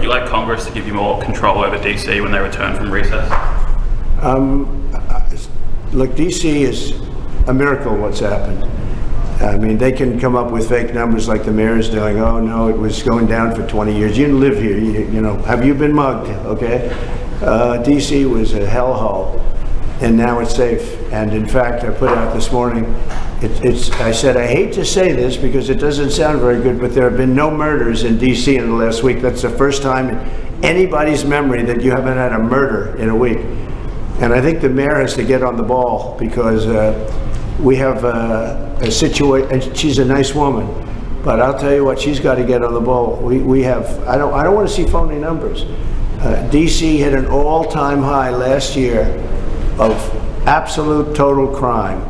you like Congress to give you more control over DC when they return from recess? Look, DC is a miracle what's happened. I mean, they can come up with fake numbers like the mayor is doing. Oh no, it was going down for 20 years. You didn't live here, you know, have you been mugged, okay? DC was a hellhole, and now it's safe. And in fact, I put out this morning, I said, I hate to say this because it doesn't sound very good, but there have been no murders in DC in the last week. That's the first time in anybody's memory that you haven't had a murder in a week. And I think the mayor has to get on the ball because we have a situation, and she's a nice woman, but I'll tell you what, she's got to get on the ball. We have, I don't want to see phony numbers. DC hit an all-time high last year of absolute total crime,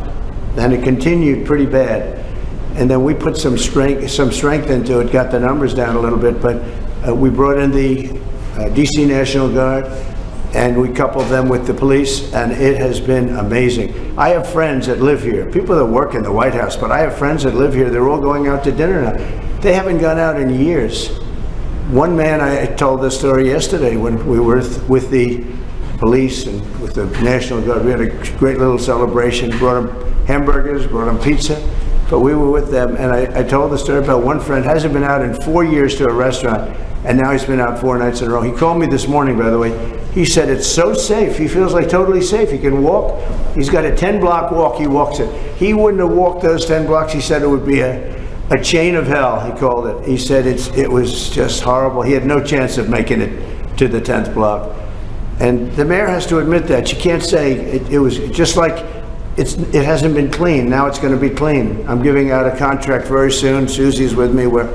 and it continued pretty bad. And then we put some strength into it, got the numbers down a little bit, but we brought in the DC National Guard, and we coupled them with the police, and it has been amazing. I have friends that live here, people that work in the White House, but I have friends that live here. They're all going out to dinner now. They haven't gone out in years. One man, I told this story yesterday when we were with the police and with the National Guard. We had a great little celebration, brought them hamburgers, brought them pizza, but we were with them, and I told the story about one friend hasn't been out in 4 years to a restaurant, and now he's been out 4 nights in a row. He called me this morning, by the way. He said it's so safe. He feels like totally safe. He can walk. He's got a 10-block walk. He walks it. He wouldn't have walked those 10 blocks. He said it would be a chain of hell, he called it. He said it was just horrible. He had no chance of making it to the 10th block. And the mayor has to admit that. You can't say it was just like it hasn't been clean. Now it's going to be clean. I'm giving out a contract very soon. Susie's with me. We're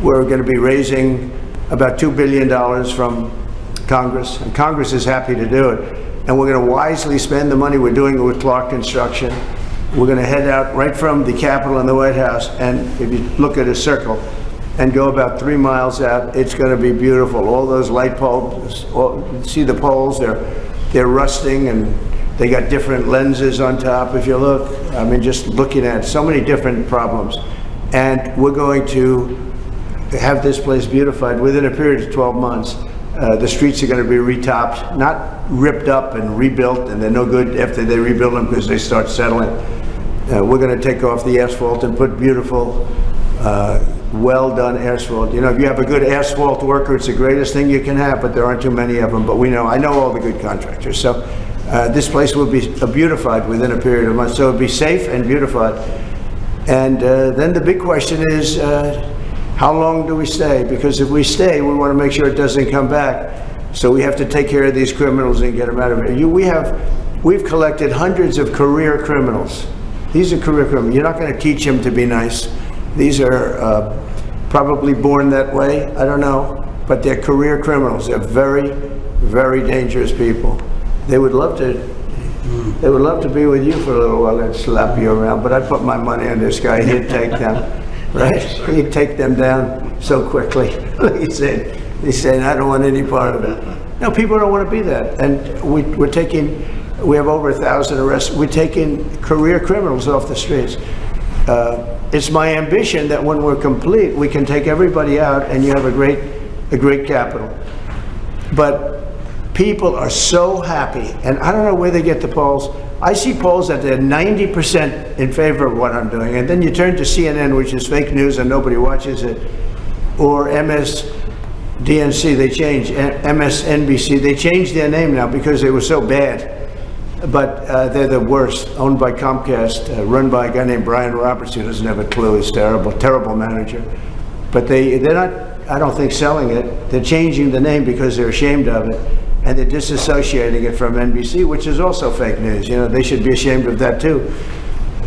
going to be raising about $2 billion from Congress, and Congress is happy to do it. And we're going to wisely spend the money. We're doing it with Clark Construction. We're going to head out right from the Capitol and the White House, and if you look at a circle and go about 3 miles out, it's going to be beautiful. All those light poles, see the poles, they're rusting, and they got different lenses on top. If you look, I mean, just looking at so many different problems. And we're going to have this place beautified within a period of 12 months. The streets are going to be retopped, not ripped up and rebuilt, and they're no good after they rebuild them because they start settling. We're going to take off the asphalt and put beautiful, well-done asphalt. You know, if you have a good asphalt worker, it's the greatest thing you can have, but there aren't too many of them. But I know all the good contractors. So this place will be beautified within a period of months. So it'll be safe and beautified. And then the big question is, how long do we stay? Because if we stay, we want to make sure it doesn't come back. So we have to take care of these criminals and get them out of here. We've collected hundreds of career criminals. These are career criminals. You're not going to teach them to be nice. These are probably born that way. I don't know, but they're career criminals. They're very, very dangerous people. They would love to. They would love to be with you for a little while and slap you around. But I put my money on this guy. He'd take them. Right? He'd take them down so quickly. He's saying, I don't want any part of it. No, people don't want to be that. And we have over 1,000 arrests. We're taking career criminals off the streets. It's my ambition that when we're complete, we can take everybody out and you have a great capital. But people are so happy, and I don't know where they get the polls. I see polls that they're 90% in favor of what I'm doing, and then you turn to CNN, which is fake news and nobody watches it, or MSDNC, they changed, MSNBC, they changed their name now because they were so bad, but they're the worst, owned by Comcast, run by a guy named Brian Roberts, who doesn't have a clue. He's terrible manager. But they're not, I don't think, selling it. They're changing the name because they're ashamed of it. And they're disassociating it from NBC, which is also fake news. You know, they should be ashamed of that too.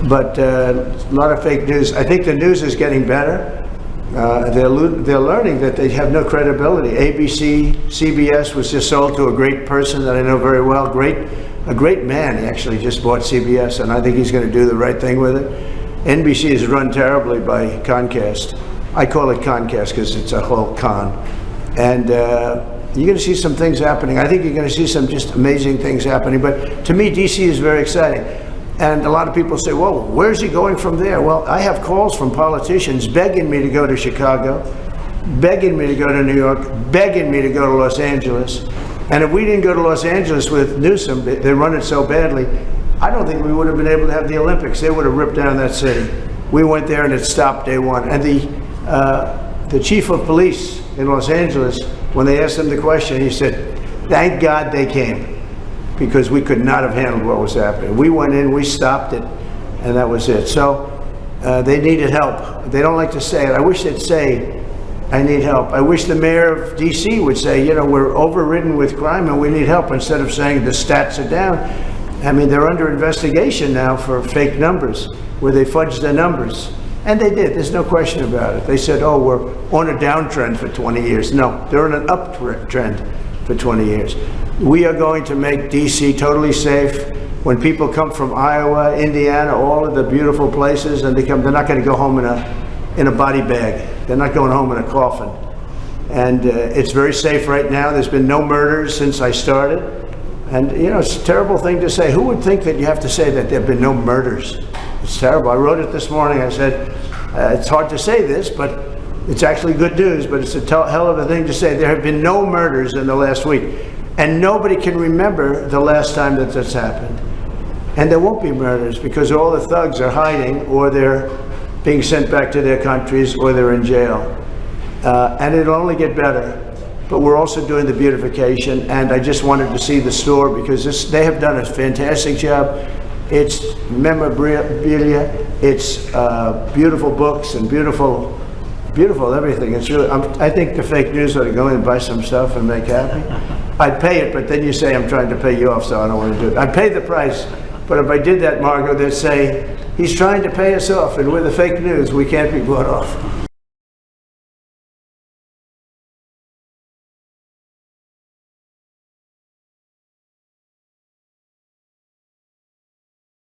But a lot of fake news. I think the news is getting better. They're learning that they have no credibility. ABC, CBS was just sold to a great person that I know very well. A great man. He actually just bought CBS, and I think he's going to do the right thing with it. NBC is run terribly by Comcast. I call it Concast because it's a whole con. And you're going to see some things happening. I think you're going to see some just amazing things happening. But to me, DC is very exciting. And a lot of people say, well, where's he going from there? Well, I have calls from politicians begging me to go to Chicago, begging me to go to New York, begging me to go to Los Angeles. And if we didn't go to Los Angeles with Newsom, they run it so badly, I don't think we would have been able to have the Olympics. They would have ripped down that city. We went there and it stopped day one. And the chief of police in Los Angeles, when they asked him the question, he said, thank God they came, because we could not have handled what was happening. We went in, we stopped it, and that was it. So they needed help. They don't like to say it. I wish they'd say, I need help. I wish the mayor of DC would say, you know, we're overridden with crime and we need help, instead of saying the stats are down. I mean, they're under investigation now for fake numbers, where they fudged the numbers. And they did, there's no question about it. They said, oh, we're on a downtrend for 20 years. No, they're on an uptrend for 20 years. We are going to make DC totally safe. When people come from Iowa, Indiana, all of the beautiful places, and they're not going to go home in a body bag. They're not going home in a coffin. And it's very safe right now. There's been no murders since I started. And, you know, it's a terrible thing to say. Who would think that you have to say that there have been no murders? It's terrible. I wrote it this morning. I said, it's hard to say this, but it's actually good news, but it's a hell of a thing to say. There have been no murders in the last week. And nobody can remember the last time that this happened. And there won't be murders, because all the thugs are hiding, or they're being sent back to their countries, or they're in jail. And it'll only get better. But we're also doing the beautification, and I just wanted to see the store, because they have done a fantastic job. It's memorabilia, it's beautiful books and beautiful everything. It's really, I think the fake news ought to go in and buy some stuff and make happy. I'd pay it, but then you say I'm trying to pay you off, so I don't want to do it. I'd pay the price, but if I did that, Margot, they'd say, he's trying to pay us off, and with the fake news, we can't be bought off.